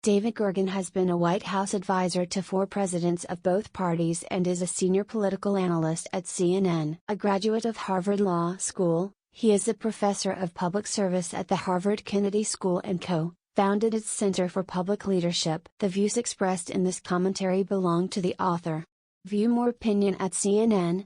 David Gergen has been a White House advisor to 4 presidents of both parties and is a senior political analyst at CNN. A graduate of Harvard Law School, he is a professor of public service at the Harvard Kennedy School and co-founded its Center for Public Leadership. The views expressed in this commentary belong to the author. View more opinion at CNN.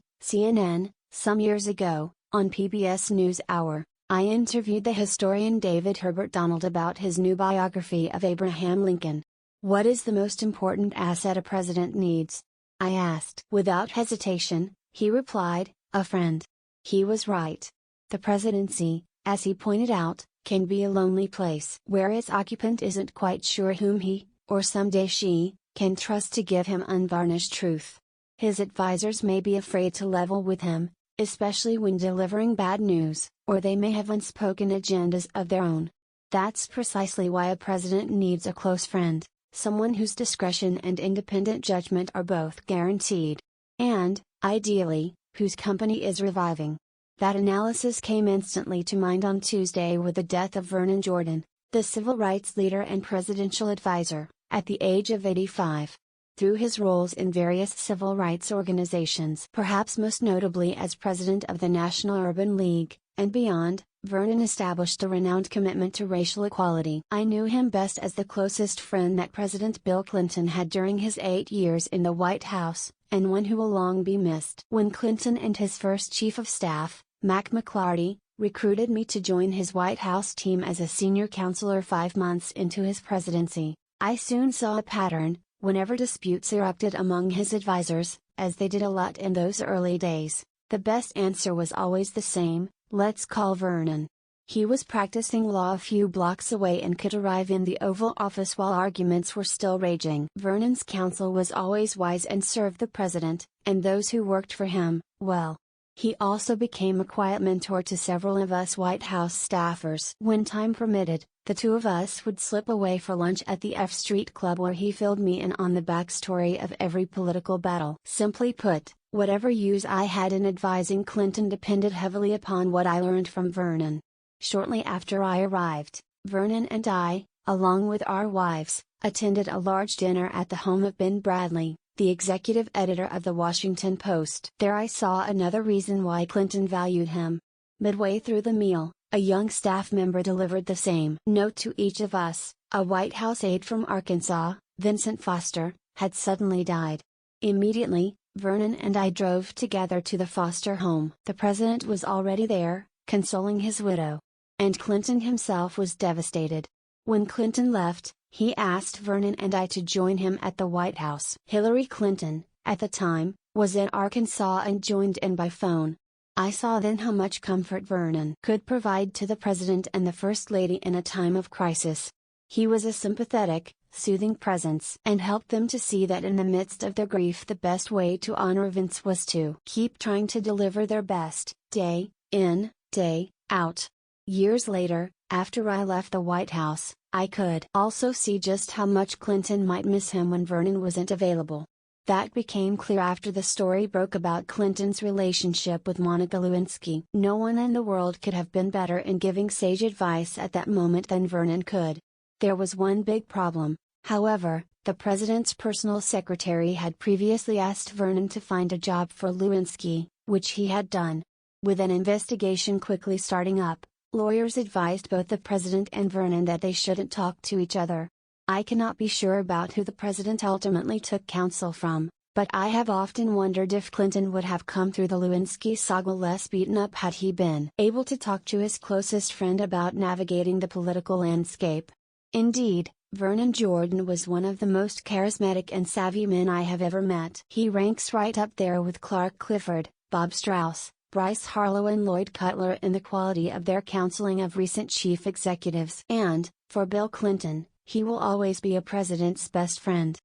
Some years ago, on PBS NewsHour, I interviewed the historian David Herbert Donald about his new biography of Abraham Lincoln. What is the most important asset a president needs? I asked. Without hesitation, he replied, a friend. He was right. The presidency, as he pointed out, can be a lonely place where its occupant isn't quite sure whom he, or someday she, can trust to give him unvarnished truth. His advisors may be afraid to level with him, especially when delivering bad news, or they may have unspoken agendas of their own. That's precisely why a president needs a close friend, someone whose discretion and independent judgment are both guaranteed. And, ideally, whose company is reviving. That analysis came instantly to mind on Tuesday with the death of Vernon Jordan, the civil rights leader and presidential advisor, at the age of 85. Through his roles in various civil rights organizations, perhaps most notably as president of the National Urban League, and beyond, Vernon established a renowned commitment to racial equality. I knew him best as the closest friend that President Bill Clinton had during his 8 years in the White House, and one who will long be missed. When Clinton and his first chief of staff, Mac McLarty, recruited me to join his White House team as a senior counselor 5 months into his presidency, I soon saw a pattern. Whenever disputes erupted among his advisors, as they did a lot in those early days, the best answer was always the same: let's call Vernon. He was practicing law a few blocks away and could arrive in the Oval Office while arguments were still raging. Vernon's counsel was always wise and served the president, and those who worked for him, well. He also became a quiet mentor to several of us White House staffers. When time permitted, the two of us would slip away for lunch at the F Street Club where he filled me in on the backstory of every political battle. Simply put, whatever use I had in advising Clinton depended heavily upon what I learned from Vernon. Shortly after I arrived, Vernon and I, along with our wives, attended a large dinner at the home of Ben Bradlee, the executive editor of the Washington Post. There I saw another reason why Clinton valued him. Midway through the meal, a young staff member delivered the same note to each of us. A White House aide from Arkansas, Vincent Foster, had suddenly died. Immediately, Vernon and I drove together to the Foster home. The president was already there, consoling his widow. And Clinton himself was devastated. When Clinton left, he asked Vernon and I to join him at the White House. Hillary Clinton, at the time, was in Arkansas and joined in by phone. I saw then how much comfort Vernon could provide to the president and the First Lady in a time of crisis. He was a sympathetic, soothing presence and helped them to see that in the midst of their grief the best way to honor events was to keep trying to deliver their best, day in, day out. Years later, after I left the White House, I could also see just how much Clinton might miss him when Vernon wasn't available. That became clear after the story broke about Clinton's relationship with Monica Lewinsky. No one in the world could have been better in giving sage advice at that moment than Vernon could. There was one big problem, however. The president's personal secretary had previously asked Vernon to find a job for Lewinsky, which he had done. With an investigation quickly starting up, lawyers advised both the president and Vernon that they shouldn't talk to each other. I cannot be sure about who the president ultimately took counsel from, but I have often wondered if Clinton would have come through the Lewinsky saga less beaten up had he been able to talk to his closest friend about navigating the political landscape. Indeed, Vernon Jordan was one of the most charismatic and savvy men I have ever met. He ranks right up there with Clark Clifford, Bob Strauss, Bryce Harlow and Lloyd Cutler in the quality of their counseling of recent chief executives. And, for Bill Clinton, he will always be a president's best friend.